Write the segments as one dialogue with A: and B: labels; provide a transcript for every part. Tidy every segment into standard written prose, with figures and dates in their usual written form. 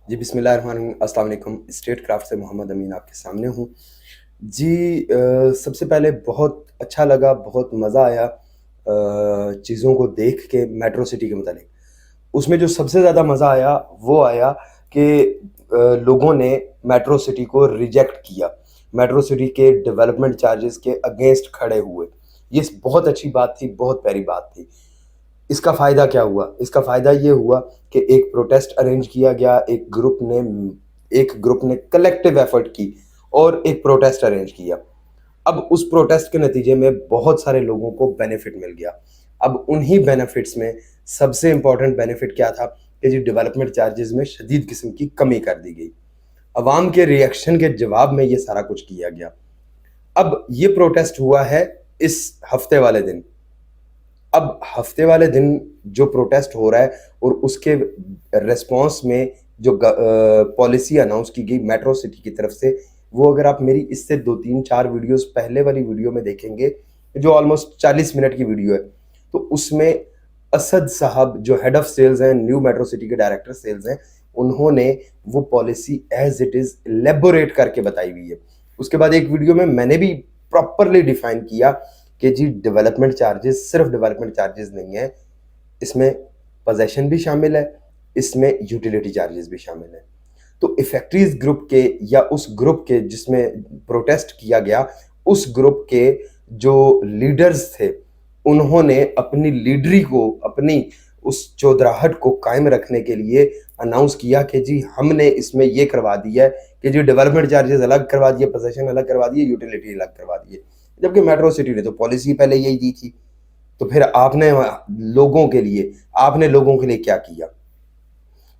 A: जी, बिस्मिल्लाहिर्रहमानिर्रहीम, अस्सलाम वालेकुम। स्टेट क्राफ्ट से मोहम्मद अमीन आपके सामने हूँ। जी सबसे पहले बहुत अच्छा लगा, बहुत मज़ा आया चीज़ों को देख के मेट्रो सिटी के मुतालिक। उसमें जो सबसे ज़्यादा मज़ा आया, वो आया कि लोगों ने मेट्रो सिटी को रिजेक्ट किया। मेट्रो सिटी के डेवलपमेंट चार्जेस के अगेंस्ट खड़े हुए। ये बहुत अच्छी बात थी, बहुत प्यारी बात थी। इसका फ़ायदा क्या हुआ? इसका फ़ायदा ये हुआ कि एक प्रोटेस्ट अरेंज किया गया, एक ग्रुप ने कलेक्टिव एफर्ट की और एक प्रोटेस्ट अरेंज किया। अब उस प्रोटेस्ट के नतीजे में बहुत सारे लोगों को बेनिफिट मिल गया। अब उन्हीं बेनिफिट्स में सबसे इम्पोर्टेंट बेनिफिट क्या था कि जी डेवलपमेंट चार्जेस में शदीद किस्म की कमी कर दी गई। अवाम के रिएक्शन के जवाब में ये सारा कुछ किया गया। अब ये प्रोटेस्ट हुआ है इस हफ्ते वाले दिन। अब हफ्ते वाले दिन जो प्रोटेस्ट हो रहा है और उसके रिस्पॉन्स में जो पॉलिसी अनाउंस की गई मेट्रो सिटी की तरफ से, वो अगर आप मेरी इससे 2-3-4 वीडियोस पहले वाली वीडियो में देखेंगे, जो ऑलमोस्ट 40 मिनट की वीडियो है, तो उसमें असद साहब जो हेड ऑफ सेल्स हैं, न्यू मेट्रो सिटी के डायरेक्टर सेल्स हैं, उन्होंने वो policy as it is elaborate करके बताई हुई है। उसके बाद एक वीडियो में मैंने भी प्रॉपरली डिफाइन किया कि जी डेवलपमेंट चार्जेस सिर्फ डेवलपमेंट चार्जेस नहीं है, इसमें पोजेशन भी शामिल है, इसमें यूटिलिटी चार्जेस भी शामिल है। तो इफेक्ट्रीज ग्रुप के या उस ग्रुप के जिसमें प्रोटेस्ट किया गया, उस ग्रुप के जो लीडर्स थे, उन्होंने अपनी लीडरी को, अपनी उस चौधराहट को कायम रखने के लिए अनाउंस किया कि जी हमने इसमें ये करवा दिया है कि जी डेवलपमेंट चार्जेस अलग करवा दिए, पोजेशन अलग करवा दिए, यूटिलिटी अलग करवा दिए। जबकि मेट्रो सिटी ने तो पॉलिसी पहले यही दी थी। तो फिर आपने लोगों के लिए क्या किया?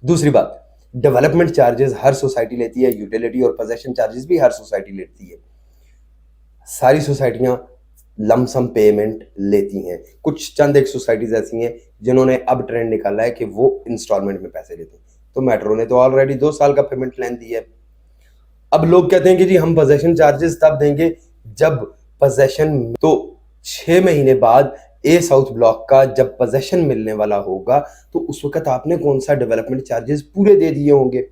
A: दूसरी बात, डेवलपमेंट चार्जेस हर सोसाइटी लेती है, यूटिलिटी और पोजेशन चार्जेस भी हर सोसाइटी लेती है। सारी सोसाइटियां लमसम पेमेंट लेती हैं। कुछ चंद एक सोसाइटीज ऐसी हैं जिन्होंने अब ट्रेंड निकाला है कि वो इंस्टॉलमेंट में पैसे लेते हैं। तो मेट्रो ने तो ऑलरेडी 2 साल का पेमेंट प्लान दिया है। अब लोग कहते हैं कि जी हम पोजेशन चार्जेस तब देंगे जब पोजेशन, तो 6 महीने बाद ए साउथ ब्लॉक का जब पोजेशन मिलने वाला होगा, तो उस वक्त आपने कौन सा डेवलपमेंट चार्जेस पूरे दे दिए होंगे।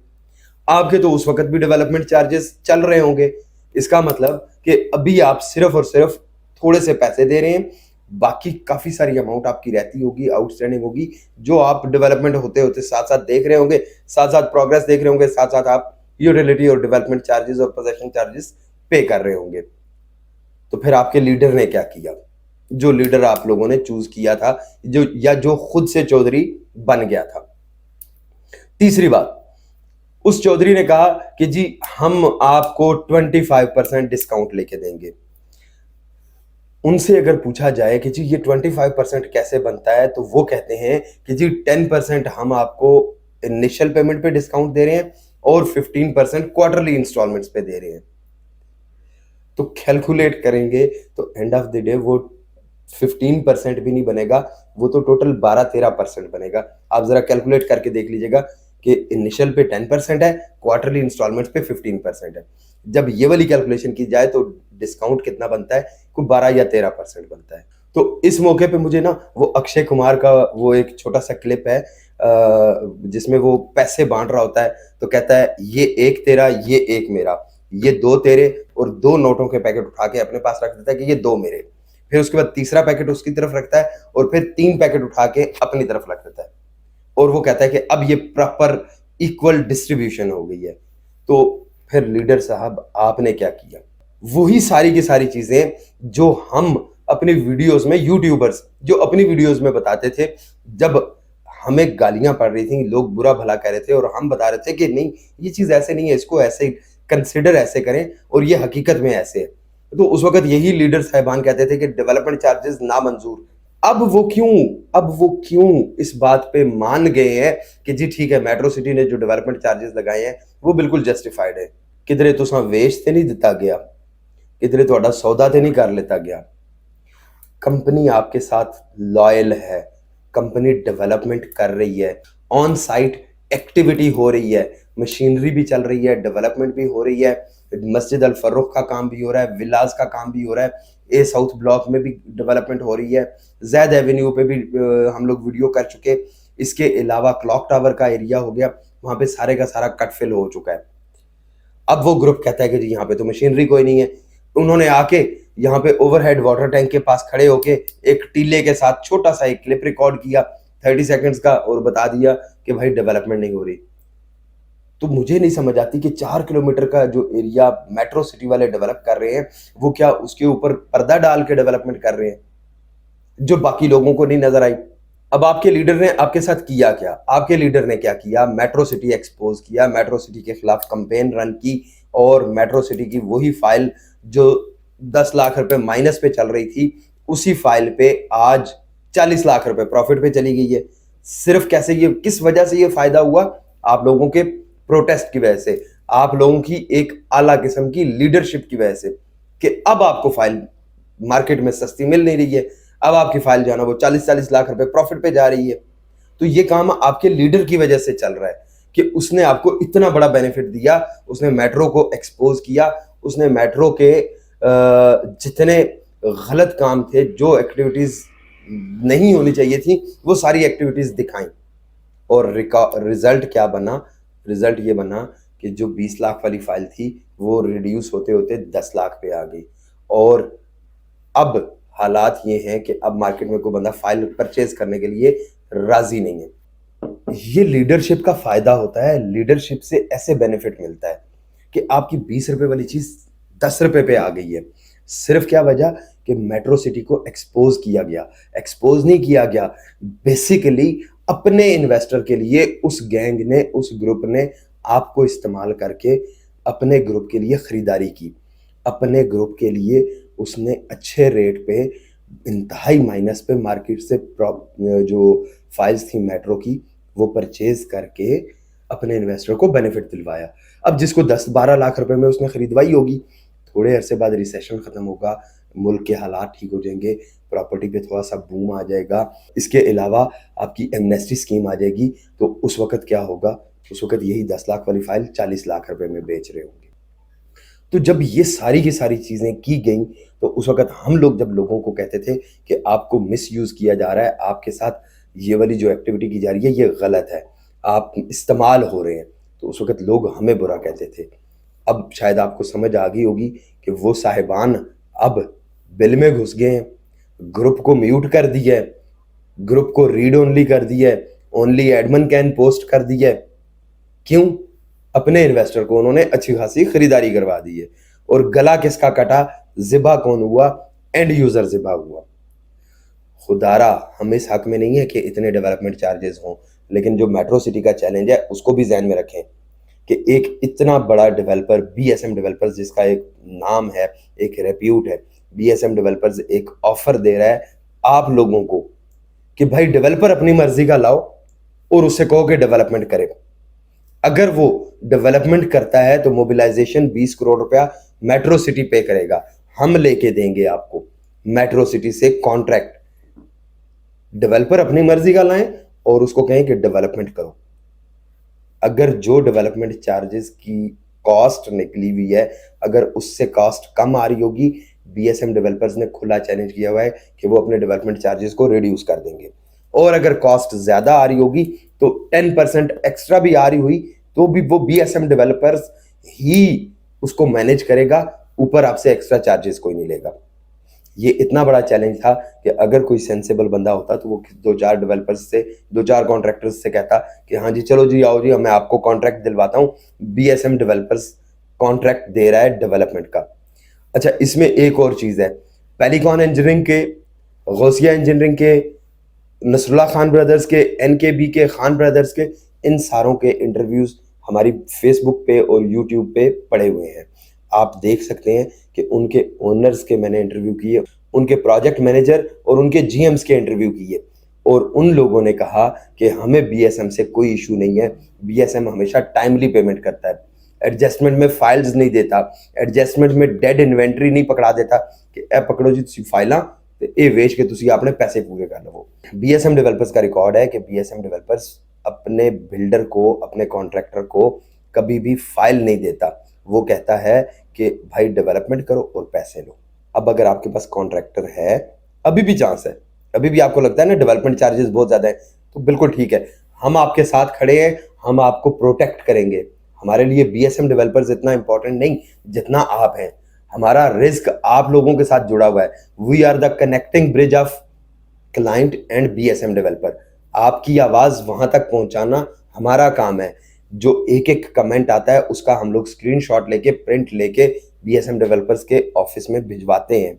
A: आपके तो उस वक्त भी डेवलपमेंट चार्जेस चल रहे होंगे। इसका मतलब कि अभी आप सिर्फ और सिर्फ थोड़े से पैसे दे रहे हैं, बाकी काफी सारी अमाउंट आपकी रहती होगी, आउटस्टैंडिंग होगी, जो आप डेवलपमेंट होते होते साथ साथ देख रहे होंगे, साथ साथ प्रोग्रेस देख रहे होंगे, साथ साथ आप यूटिलिटी और डेवलपमेंट चार्जेस और पोजेशन चार्जेस पे कर रहे होंगे। तो फिर आपके लीडर ने क्या किया? जो लीडर आप लोगों ने चूज किया था, जो खुद से चौधरी बन गया था। तीसरी बात, उस चौधरी ने कहा कि जी हम आपको 25% डिस्काउंट लेके देंगे। उनसे अगर पूछा जाए कि जी ये 25% कैसे बनता है, तो वो कहते हैं कि जी 10% हम आपको इनिशियल पेमेंट पे डिस्काउंट दे रहे हैं और 15% क्वार्टरली इंस्टॉलमेंट्स पे दे रहे हैं। तो कैलकुलेट करेंगे तो एंड ऑफ द डे वो 15% भी नहीं बनेगा, वो तो टोटल 12-13% बनेगा। आप जरा कैलकुलेट करके देख लीजिएगा कि इनिशियल पे 10% है, क्वार्टरली इंस्टॉलमेंट्स पे 15% है। जब ये वाली कैलकुलेशन की जाए तो डिस्काउंट कितना बनता है? कोई 12 या 13% बनता है। तो इस मौके पे मुझे ना वो अक्षय कुमार का वो एक छोटा सा क्लिप है जिसमें वो पैसे बांट रहा होता है, तो कहता है ये एक तेरा, ये एक मेरा, ये दो तेरे, और 2 नोटों के पैकेट उठा के अपने पास रख देता है कि ये 2 मेरे। फिर उसके बाद तीसरा पैकेट उसकी तरफ रखता है और फिर 3 पैकेट उठा के अपनी तरफ रख देता है, और वो कहता है कि अब ये प्रॉपर इक्वल डिस्ट्रीब्यूशन हो गई है। तो फिर लीडर साहब आपने क्या किया? वही सारी की सारी चीजें जो हम अपनी वीडियोस में, यूट्यूबर्स जो अपनी वीडियोस में बताते थे, जब हमें गालियां पड़ रही थी, लोग बुरा भला कह रहे थे और हम बता रहे थे कि नहीं ये चीज ऐसे नहीं है, इसको ऐसे कंसिडर ऐसे करें और ये हकीकत में ऐसे है। तो उस वक्त यही लीडर साहिबान कहते थे कि डेवलपमेंट चार्जेस नामंजूर। अब वो क्यों इस बात पे मान गए हैं कि जी ठीक है, मेट्रो सिटी ने जो डेवलपमेंट चार्जेस लगाए हैं वो बिल्कुल जस्टिफाइड है। किधरे तुसा वेच ते नहीं दिता गया, किधरे ਤੁਹਾਡਾ सौदा ते नहीं कर लेता गया। कंपनी आपके साथ लॉयल है, कंपनी डेवलपमेंट कर रही है, ऑन साइट एक्टिविटी हो रही है, मशीनरी भी चल रही है, डेवलपमेंट भी हो रही है, मस्जिद अल फर्रुख का काम भी हो रहा है, विलास का काम भी हो रहा है, ए साउथ ब्लॉक में भी डेवलपमेंट हो रही है, जैद एवेन्यू पे भी हम लोग वीडियो कर चुके। इसके अलावा क्लॉक टावर का एरिया हो गया, वहां पे सारे का सारा कट फिल हो चुका है। अब वो ग्रुप कहता है कि जी यहाँ पे तो मशीनरी कोई नहीं है। उन्होंने आके यहाँ पे ओवरहेड वाटर टैंक के पास खड़े होके एक टीले के साथ छोटा सा एक क्लिप रिकॉर्ड किया 30 सेकंड्स का और बता दिया कि भाई डेवलपमेंट नहीं हो रही। तो मुझे नहीं समझ आती कि 4 किलोमीटर का जो एरिया मेट्रो सिटी वाले डेवलप कर रहे हैं, वो क्या उसके ऊपर पर्दा डाल के डेवलपमेंट कर रहे हैं जो बाकी लोगों को नहीं नजर आई। अब आपके लीडर ने आपके साथ किया क्या? आपके लीडर ने क्या किया? मेट्रो सिटी एक्सपोज किया, मेट्रो सिटी के खिलाफ कंपेन रन की और मेट्रो सिटी की वही फाइल जो 10 लाख रुपए माइनस पे चल रही थी, उसी फाइल पे आज 40 लाख रुपए प्रॉफिट पे चली गई है। सिर्फ कैसे, ये किस वजह से ये फायदा हुआ? आप लोगों के प्रोटेस्ट की वजह से, आप लोगों की एक आला किस्म की लीडरशिप की वजह से, कि अब आपको फाइल मार्केट में सस्ती मिल नहीं रही है, अब आपकी फाइल जो है ना वो 40-40 लाख रुपए प्रॉफिट पे जा रही है। तो ये काम आपके लीडर की वजह से चल रहा है कि उसने आपको इतना बड़ा बेनिफिट दिया, उसने मेट्रो को एक्सपोज किया, उसने मेट्रो के जितने गलत काम थे, जो एक्टिविटीज नहीं होनी चाहिए थी, वो सारी एक्टिविटीज दिखाई। और रिजल्ट क्या बना? रिजल्ट ये बना कि जो 20 लाख वाली फाइल थी वो रिड्यूस होते होते 10 लाख पे आ गई। और अब हालात ये हैं कि अब मार्केट में कोई बंदा फाइल परचेज करने के लिए राजी नहीं है। ये लीडरशिप का फायदा होता है। लीडरशिप से ऐसे बेनिफिट मिलता है कि आपकी 20 रुपए वाली चीज 10 रुपए पे आ गई है। सिर्फ क्या वजह कि मेट्रो सिटी को एक्सपोज किया गया। एक्सपोज नहीं किया गया, बेसिकली अपने इन्वेस्टर के लिए उस गैंग ने, उस ग्रुप ने आपको इस्तेमाल करके अपने ग्रुप के लिए खरीदारी की। अपने ग्रुप के लिए उसने अच्छे रेट पे, इंतहाई माइनस पे मार्केट से जो फाइल्स थी मेट्रो की वो परचेज करके अपने इन्वेस्टर को बेनिफिट दिलवाया। अब जिसको 10-12 लाख रुपए में उसने खरीदवाई होगी, थोड़े अरसे बाद रिसेशन खत्म होगा, मुल्क के हालात ठीक हो जाएंगे, प्रॉपर्टी पे थोड़ा सा बूम आ जाएगा, इसके अलावा आपकी एमनेस्टी स्कीम आ जाएगी, तो उस वक्त क्या होगा? उस वक्त यही 10 लाख वाली फाइल 40 लाख रुपए में बेच रहे होंगे। तो जब ये सारी की सारी चीजें की गई, तो उस वक्त हम लोग जब लोगों को कहते थे कि आपको मिस यूज किया जा रहा है, आपके साथ ये वाली जो एक्टिविटी की जा रही है ये गलत है, आप इस्तेमाल हो रहे हैं, तो उस वक्त लोग हमें बुरा कहते थे। अब शायद आपको समझ आ गई होगी कि वो साहिबान अब बिल में घुस गए हैं, ग्रुप को म्यूट कर दिया है, ग्रुप को रीड ओनली कर दिया है, ओनली एडमिन कैन पोस्ट कर दिया है। क्यों? अपने इन्वेस्टर को उन्होंने अच्छी खासी खरीदारी करवा दी है। और गला किसका कटा? जिबा कौन हुआ? एंड यूजर जिबा हुआ। खुदारा हम इस हक में नहीं है कि इतने डेवलपमेंट चार्जेस हों, लेकिन जो मेट्रो सिटी का चैलेंज है उसको भी ध्यान में रखें कि एक इतना बड़ा डेवलपर, बीएसएम डेवलपर्स, जिसका एक नाम है, एक रेप्यूट है, बीएसएम डेवलपर्स एक ऑफर दे रहा है आप लोगों को कि भाई डेवलपर अपनी मर्जी का लाओ और उससे कहो कि डेवलपमेंट करे। अगर वो डेवलपमेंट करता है तो मोबिलाइजेशन 20 करोड़ रुपया मेट्रो सिटी पे करेगा, हम लेके देंगे आपको मेट्रो सिटी से कॉन्ट्रैक्ट। डेवलपर अपनी मर्जी का लाएं और उसको कहें कि डेवलपमेंट करो। अगर जो डेवलपमेंट चार्जेस की कॉस्ट निकली हुई है, अगर उससे कॉस्ट कम आ रही होगी, बीएसएम डेवलपर्स ने खुला चैलेंज किया हुआ है कि वो अपने डेवलपमेंट चार्जेस को रिड्यूस कर देंगे। और अगर कॉस्ट ज्यादा आ रही होगी तो 10% एक्स्ट्रा भी आ रही हुई तो भी वो बीएसएम डेवलपर्स ही उसको मैनेज करेगा, ऊपर आपसे एक्स्ट्रा चार्जेस कोई नहीं लेगा। ये इतना बड़ा चैलेंज था कि अगर कोई सेंसेबल बंदा होता तो वो 2-4 डेवलपर्स से, 2-4 कॉन्ट्रैक्टर्स से कहता कि हाँ जी चलो जी आओ जी, मैं आपको कॉन्ट्रैक्ट दिलवाता हूँ। बीएसएम डेवलपर्स कॉन्ट्रैक्ट दे रहा है डेवलपमेंट का। अच्छा, इसमें एक और चीज है, पेलिकॉन इंजीनियरिंग के, गौसिया इंजीनियरिंग के, नसरुल्लाह खान ब्रदर्स के, एनकेबी के, खान ब्रदर्स के, इन सारों के इंटरव्यूज हमारी फेसबुक पे और यूट्यूब पे पड़े हुए हैं। आप देख सकते हैं कि उनके ओनर्स के मैंने इंटरव्यू किए, उनके प्रोजेक्ट मैनेजर और उनके जीएम्स के इंटरव्यू किए, और उन लोगों ने कहा कि हमें बीएसएम से कोई इशू नहीं है, बीएसएम हमेशा टाइमली पेमेंट करता है, एडजस्टमेंट में फाइल्स नहीं देता, एडजस्टमेंट में डेड इन्वेंट्री नहीं पकड़ा देता कि ए पकड़ो जी तुसी फाइलां ते ए वेच के तुसी अपने पैसे पूरे कर लो। बीएसएम डेवलपर्स का रिकॉर्ड है कि बीएसएम डेवलपर्स अपने बिल्डर को, अपने कॉन्ट्रैक्टर को कभी भी फाइल नहीं देता। वो कहता है कि भाई डेवलपमेंट करो और पैसे लो। अब अगर आपके पास कॉन्ट्रैक्टर है, अभी भी चांस है, अभी भी आपको लगता है ना डेवलपमेंट चार्जेस बहुत ज्यादा है, तो बिल्कुल ठीक है, हम आपके साथ खड़े हैं, हम आपको प्रोटेक्ट करेंगे। हमारे लिए बीएसएम डेवलपर्स इतना इंपॉर्टेंट नहीं जितना आप हैं। हमारा रिस्क आप लोगों के साथ जुड़ा हुआ है। We are the connecting bridge of client and BSM developer. आपकी आवाज वहां तक पहुंचाना हमारा काम है। जो एक एक कमेंट आता है उसका हम लोग स्क्रीनशॉट लेके, प्रिंट लेके बीएसएम डेवलपर्स के ऑफिस में भिजवाते हैं।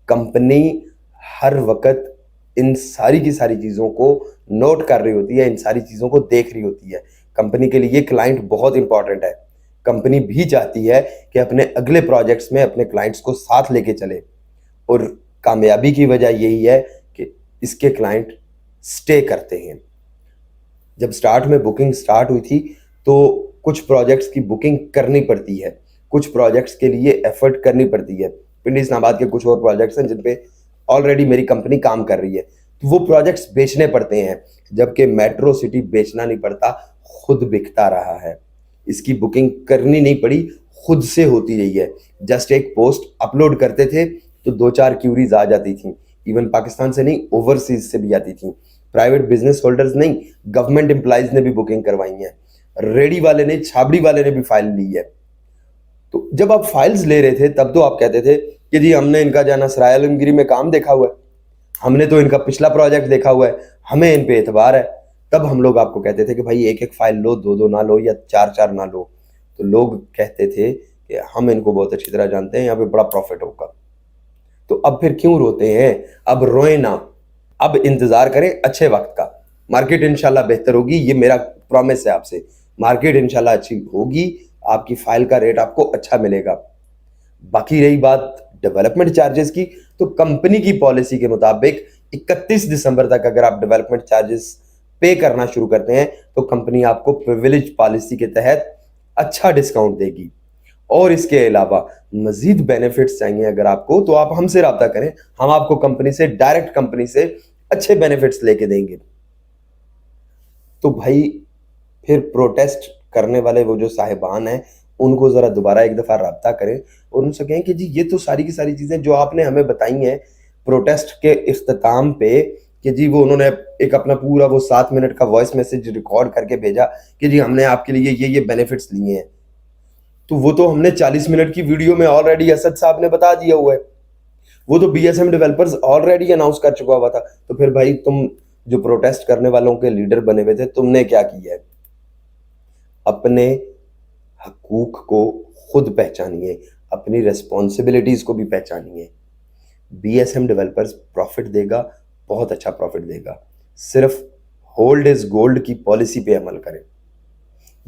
A: कंपनी हर वक्त इन सारी की सारी चीज़ों को नोट कर रही होती है, इन सारी चीज़ों को देख रही होती है। कंपनी के लिए क्लाइंट बहुत इंपॉर्टेंट है। कंपनी भी चाहती है कि अपने अगले प्रोजेक्ट्स में अपने क्लाइंट्स को साथ लेके चले, और कामयाबी की वजह यही है कि इसके क्लाइंट स्टे करते हैं। जब स्टार्ट में बुकिंग स्टार्ट हुई थी तो कुछ प्रोजेक्ट्स की बुकिंग करनी पड़ती है, कुछ प्रोजेक्ट्स के लिए एफर्ट करनी पड़ती है। पिंडी इस्लामाबाद के कुछ और प्रोजेक्ट्स हैं जिन पे ऑलरेडी मेरी कंपनी काम कर रही है, तो वो प्रोजेक्ट्स बेचने पड़ते हैं, जबकि मेट्रो सिटी बेचना नहीं पड़ता, खुद बिकता रहा है। इसकी बुकिंग करनी नहीं पड़ी, खुद से होती रही है। जस्ट एक पोस्ट अपलोड करते थे तो 2-4 क्यूरीज आ जाती थी। इवन पाकिस्तान से नहीं, ओवरसीज से भी आती थी। प्राइवेट बिजनेस होल्डर्स नहीं, गवर्नमेंट एम्प्लॉइज ने भी बुकिंग करवाई है। रेडी वाले ने, छाबड़ी वाले ने भी फाइल ली है। तो जब आप फाइल्स ले रहे थे तब तो आप कहते थे कि जी हमने इनका जाना सराय आलमगीरी में काम देखा हुआ है, हमने तो इनका पिछला प्रोजेक्ट देखा हुआ है, हमें इन पे एतबार है। तब हम लोग आपको कहते थे कि भाई एक एक फाइल लो, 2-2 ना लो या 4-4 ना लो। तो लोग कहते थे कि हम इनको बहुत अच्छी तरह जानते हैं, यहाँ पे बड़ा प्रॉफिट होगा। तो अब फिर क्यों रोते हैं? अब रोए ना, अब इंतजार करें अच्छे वक्त का। मार्केट इंशाल्लाह बेहतर होगी, ये मेरा प्रॉमिस है आपसे। मार्केट इंशाल्लाह अच्छी होगी, आपकी फाइल का रेट आपको अच्छा मिलेगा। बाकी रही बात डेवलपमेंट चार्जेस की, तो कंपनी की पॉलिसी के मुताबिक 31 दिसंबर तक अगर आप डेवलपमेंट चार्जेस पे करना शुरू करते हैं तो कंपनी आपको प्रिविलेज पॉलिसी के तहत अच्छा डिस्काउंट देगी। और इसके अलावा मजीद बेनिफिट्स चाहिए अगर आपको, तो आप हमसे रब्ता करें, हम आपको कंपनी से, डायरेक्ट कंपनी से अच्छे बेनिफिट्स लेके देंगे। तो भाई फिर प्रोटेस्ट करने वाले वो जो साहिबान हैं उनको ज़रा दोबारा एक दफ़ा रब्ता करें और उनसे कहें कि जी ये तो सारी की सारी चीज़ें जो आपने हमें बताई हैं प्रोटेस्ट के इख्तिताम पे, कि जी वो उन्होंने एक अपना पूरा वो 7 मिनट का वॉइस मैसेज रिकॉर्ड करके भेजा कि जी हमने आपके लिए ये बेनिफिट्स लिए हैं। तो वो तो हमने 40 मिनट की वीडियो में ऑलरेडी असद साहब ने बता दिया हुआ है, वो तो बीएसएम डेवलपर्स ऑलरेडी अनाउंस कर चुका हुआ था। तो फिर भाई तुम जो प्रोटेस्ट करने वालों के लीडर बने हुए थे, तुमने क्या किया है? अपने हकूक को खुद पहचानिए, अपनी रेस्पॉन्सिबिलिटीज को भी पहचानिए। बीएसएम डेवलपर्स प्रॉफिट देगा, बहुत अच्छा प्रॉफिट देगा। सिर्फ होल्ड इज गोल्ड की पॉलिसी पे अमल करें।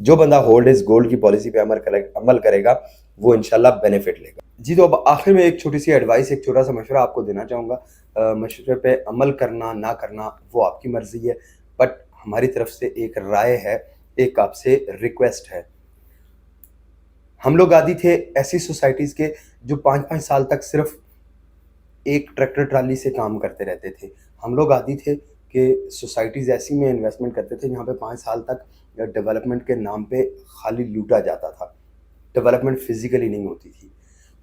A: जो बंदा होल्ड इज गोल्ड की पॉलिसी पे अमल करेगा वो इंशाल्लाह बेनिफिट लेगा। जी, तो अब आखिर में एक छोटी सी एडवाइस, एक छोटा सा मशवरा आपको देना चाहूँगा। मशवरे पे अमल करना ना करना वो आपकी मर्जी है, बट हमारी तरफ से एक राय है, एक आपसे रिक्वेस्ट है। हम लोग आदी थे ऐसी सोसाइटीज़ के जो 5-5 साल तक सिर्फ एक ट्रैक्टर ट्राली से काम करते रहते थे। हम लोग आदी थे कि सोसाइटीज़ ऐसी में इन्वेस्टमेंट करते थे जहाँ पे 5 साल तक डेवलपमेंट के नाम पे खाली लूटा जाता था, डेवलपमेंट फिजिकली नहीं होती थी।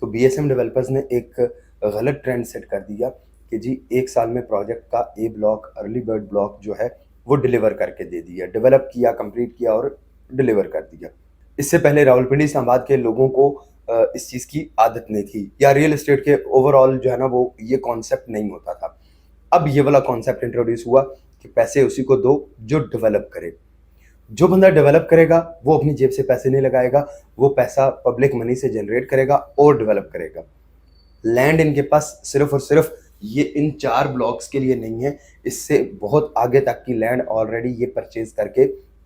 A: तो बीएसएम डेवलपर्स ने एक गलत ट्रेंड सेट कर दिया कि जी 1 साल में प्रोजेक्ट का ए ब्लॉक, अर्ली बर्ड ब्लॉक जो है वो डिलीवर करके दे दिया, डेवलप किया, कंप्लीट किया और डिलीवर कर दिया। इससे पहले रावलपिंडी इस्लामाबाद के लोगों को इस चीज़ की आदत नहीं थी, या रियल एस्टेट के ओवरऑल जो है ना वो ये कॉन्सेप्ट नहीं होता था। अब ये वाला कॉन्सेप्ट इंट्रोड्यूस हुआ कि पैसे उसी को दो जो डेवलप करे। जो बंदा डेवलप करेगा वो अपनी जेब से पैसे नहीं लगाएगा, वो पैसा पब्लिक मनी से जनरेट करेगा और डेवलप करेगा। लैंड इनके पास सिर्फ और सिर्फ ये इन 4 ब्लॉक्स के लिए नहीं है, इससे बहुत आगे तक की लैंड ऑलरेडी ये परचेज करके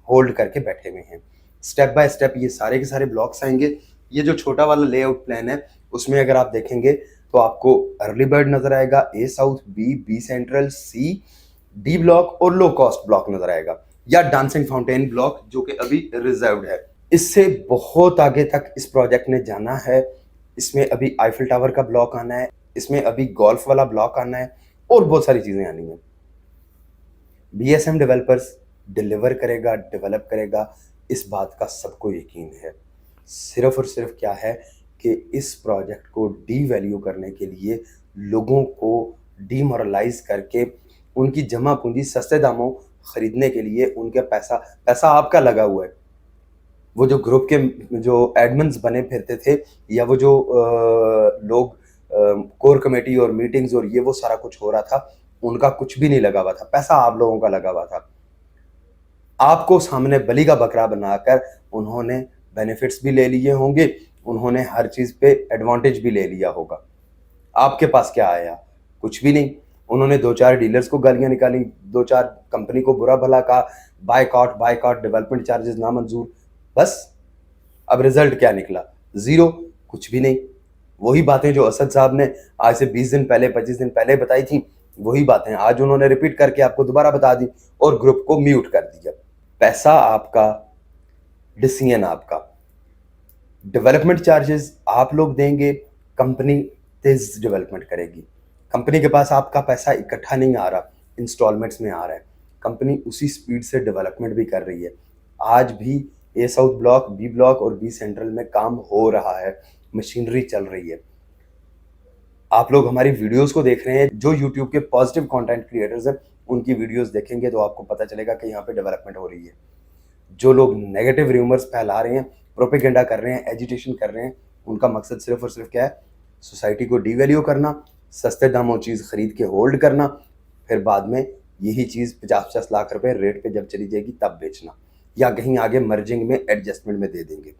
A: होल्ड करके बैठे हुए हैं। स्टेप बाय स्टेप ये सारे के सारे ब्लॉक्स आएंगे। ये जो छोटा वाला लेआउट प्लान है उसमें अगर आप देखेंगे तो आपको अर्ली बर्ड नजर आएगा, ए साउथ, बी सेंट्रल, सी, डी ब्लॉक और लो कॉस्ट ब्लॉक नजर आएगा, या डांसिंग फाउंटेन ब्लॉक जो कि अभी रिजर्व्ड है। इससे बहुत आगे तक इस प्रोजेक्ट ने जाना है। इसमें अभी आईफिल टावर का ब्लॉक आना है, इसमें अभी गोल्फ वाला ब्लॉक आना है और बहुत सारी चीजें आनी है। बीएसएम डेवलपर्स डिलीवर करेगा, डेवलप करेगा, इस बात का सबको यकीन है। सिर्फ और सिर्फ क्या है कि इस प्रोजेक्ट को डीवैल्यू करने के लिए लोगों को डीमोरलाइज करके उनकी जमा पूंजी सस्ते दामों खरीदने के लिए उनके पैसा आपका लगा हुआ है। वो जो ग्रुप के जो एडमिन्स बने फिरते थे, या वो जो लोग कोर कमेटी और मीटिंग्स और ये वो सारा कुछ हो रहा था, उनका कुछ भी नहीं लगा हुआ था, पैसा आप लोगों का लगा हुआ था। आपको सामने बलि का बकरा बनाकर उन्होंने बेनिफिट्स भी ले लिए होंगे, उन्होंने हर चीज पे एडवांटेज भी ले लिया होगा। आपके पास क्या आया? कुछ भी नहीं। उन्होंने 2-4 डीलर्स को गालियां निकाली, 2-4 कंपनी को बुरा भला कहा, बायकॉट, डेवलपमेंट चार्जेस नामंजूर, बस। अब रिजल्ट क्या निकला? जीरो, कुछ भी नहीं। वही बातें जो असद साहब ने आज से 20 दिन पहले, 25 दिन पहले बताई थी, वही बातें आज उन्होंने रिपीट करके आपको दोबारा बता दी और ग्रुप को म्यूट कर दिया। पैसा आपका, डिसीजन आपका। डेवलपमेंट चार्जेस आप लोग देंगे, कंपनी तेज डेवलपमेंट करेगी। कंपनी के पास आपका पैसा इकट्ठा नहीं आ रहा, इंस्टॉलमेंट्स में आ रहा है। कंपनी उसी स्पीड से डेवलपमेंट भी कर रही है। आज भी ए साउथ ब्लॉक, बी ब्लॉक और बी सेंट्रल में काम हो रहा है, मशीनरी चल रही है। आप लोग हमारी वीडियोस को देख रहे हैं, जो यूट्यूब के पॉजिटिव कंटेंट क्रिएटर्स हैं उनकी वीडियोस देखेंगे तो आपको पता चलेगा कि यहाँ पे डेवलपमेंट हो रही है। जो लोग नेगेटिव रूमर्स फैला रहे हैं, प्रोपेगेंडा कर रहे हैं, एजिटेशन कर रहे हैं, उनका मकसद सिर्फ और सिर्फ क्या है? सोसाइटी को डीवैल्यू करना, सस्ते दामों चीज़ खरीद के होल्ड करना, फिर बाद में यही चीज़ 50-50 लाख रुपए रेट पे जब चली जाएगी तब बेचना, या कहीं आगे मर्जिंग में एडजस्टमेंट में दे देंगे।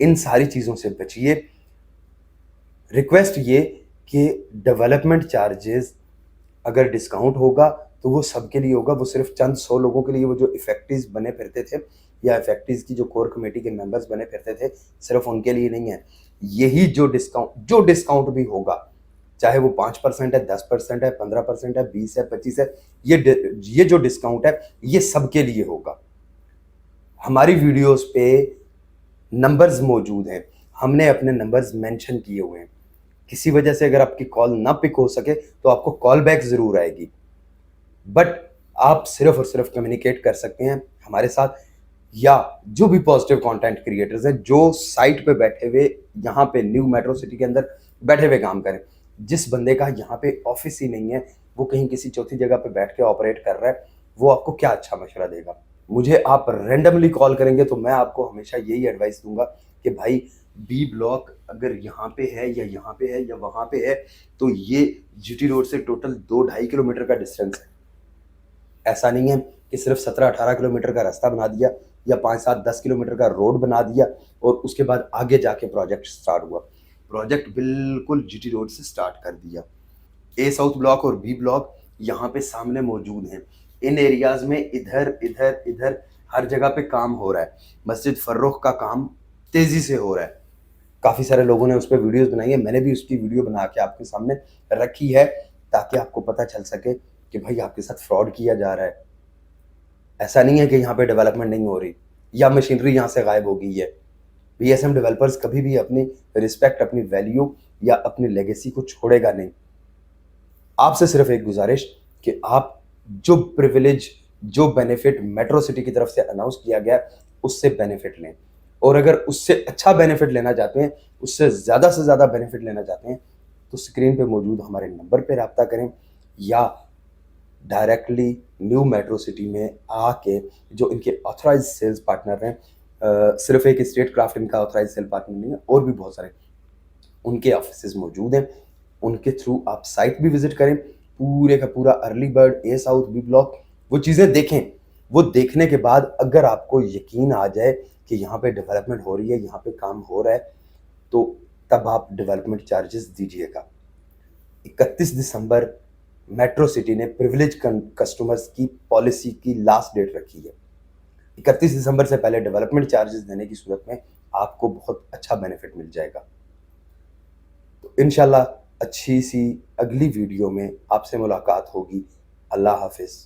A: इन सारी चीज़ों से बचिए। रिक्वेस्ट ये कि डेवलपमेंट चार्जेस अगर डिस्काउंट होगा तो वो सबके लिए होगा, वो सिर्फ चंद 100 लोगों के लिए, वो जो इफेक्टिव्स बने फिरते थे या इफेक्टिव्स की जो कोर कमेटी के मेंबर्स बने फिरते थे, सिर्फ उनके लिए नहीं है। यही जो डिस्काउंट भी होगा, चाहे वो 5% है, 10% है, 15% है, 20 है, 25 है, ये जो डिस्काउंट है ये सबके लिए होगा। हमारी वीडियोस पे नंबर्स मौजूद हैं, हमने अपने नंबर्स मेंशन किए हुए हैं। किसी वजह से अगर आपकी कॉल ना पिक हो सके तो आपको कॉल बैक जरूर आएगी, बट आप सिर्फ और सिर्फ कम्युनिकेट कर सकते हैं हमारे साथ, या जो भी पॉजिटिव कंटेंट क्रिएटर्स हैं जो साइट पे बैठे हुए, यहाँ पे न्यू मेट्रो सिटी के अंदर बैठे हुए काम करें। जिस बंदे का यहाँ पे ऑफिस ही नहीं है, वो कहीं किसी चौथी जगह पे बैठ के ऑपरेट कर रहा है, वो आपको क्या अच्छा मशवरा देगा? मुझे आप रेंडमली कॉल करेंगे तो मैं आपको हमेशा यही एडवाइस दूंगा कि भाई, बी ब्लॉक अगर यहाँ पे है या यहाँ पे है या वहाँ पे है, तो ये जीटी रोड से टोटल 2-2.5 किलोमीटर का डिस्टेंस है। ऐसा नहीं है कि सिर्फ 17-18 किलोमीटर का रास्ता बना दिया या 5-7-10 किलोमीटर का रोड बना दिया और उसके बाद आगे जाके प्रोजेक्ट स्टार्ट हुआ। प्रोजेक्ट बिल्कुल जीटी रोड से स्टार्ट कर दिया। ए साउथ ब्लॉक और बी ब्लॉक यहाँ पे सामने मौजूद हैं। इन एरियाज में इधर इधर इधर हर जगह पे काम हो रहा है। मस्जिद फर्रुख का काम तेजी से हो रहा है। काफ़ी सारे लोगों ने उस पर वीडियोज़ बनाई है, मैंने भी उसकी वीडियो बना के आपके सामने रखी है ताकि आपको पता चल सके कि भाई आपके साथ फ्रॉड किया जा रहा है। ऐसा नहीं है कि यहाँ पे डेवलपमेंट नहीं हो रही या मशीनरी यहाँ से गायब हो गई है। बीएसएम डेवलपर्स कभी भी अपनी रिस्पेक्ट, अपनी वैल्यू या अपनी लेगेसी को छोड़ेगा नहीं। आपसे सिर्फ एक गुजारिश कि आप जो प्रिविलेज, जो बेनिफिट मेट्रो सिटी की तरफ से अनाउंस किया गया, उससे बेनिफिट लें। और अगर उससे अच्छा बेनिफिट लेना चाहते हैं, उससे ज़्यादा से ज़्यादा बेनिफिट लेना चाहते हैं, तो स्क्रीन पे मौजूद हमारे नंबर पे रब्ता करें या डायरेक्टली न्यू मेट्रो सिटी में आके, जो इनके ऑथराइज सेल्स पार्टनर हैं, सिर्फ एक स्टेट क्राफ्ट इनका ऑथराइज सेल पार्टनर नहीं है, और भी बहुत सारे उनके ऑफिस मौजूद हैं, उनके थ्रू आप साइट भी विजिट करें। पूरे का पूरा अर्ली बर्ड, ए साउथ, बी ब्लॉक, वो चीज़ें देखें। वो देखने के बाद अगर आपको यकीन आ जाए कि यहाँ पे डेवलपमेंट हो रही है, यहाँ पे काम हो रहा है, तो तब आप डेवलपमेंट चार्जेस दीजिएगा। 31 दिसंबर मेट्रो सिटी ने प्रिविलेज कस्टमर्स की पॉलिसी की लास्ट डेट रखी है। 31 दिसंबर से पहले डेवलपमेंट चार्जेस देने की सूरत में आपको बहुत अच्छा बेनिफिट मिल जाएगा। तो इंशाल्लाह अच्छी सी अगली वीडियो में आपसे मुलाकात होगी। अल्लाह हाफिज़।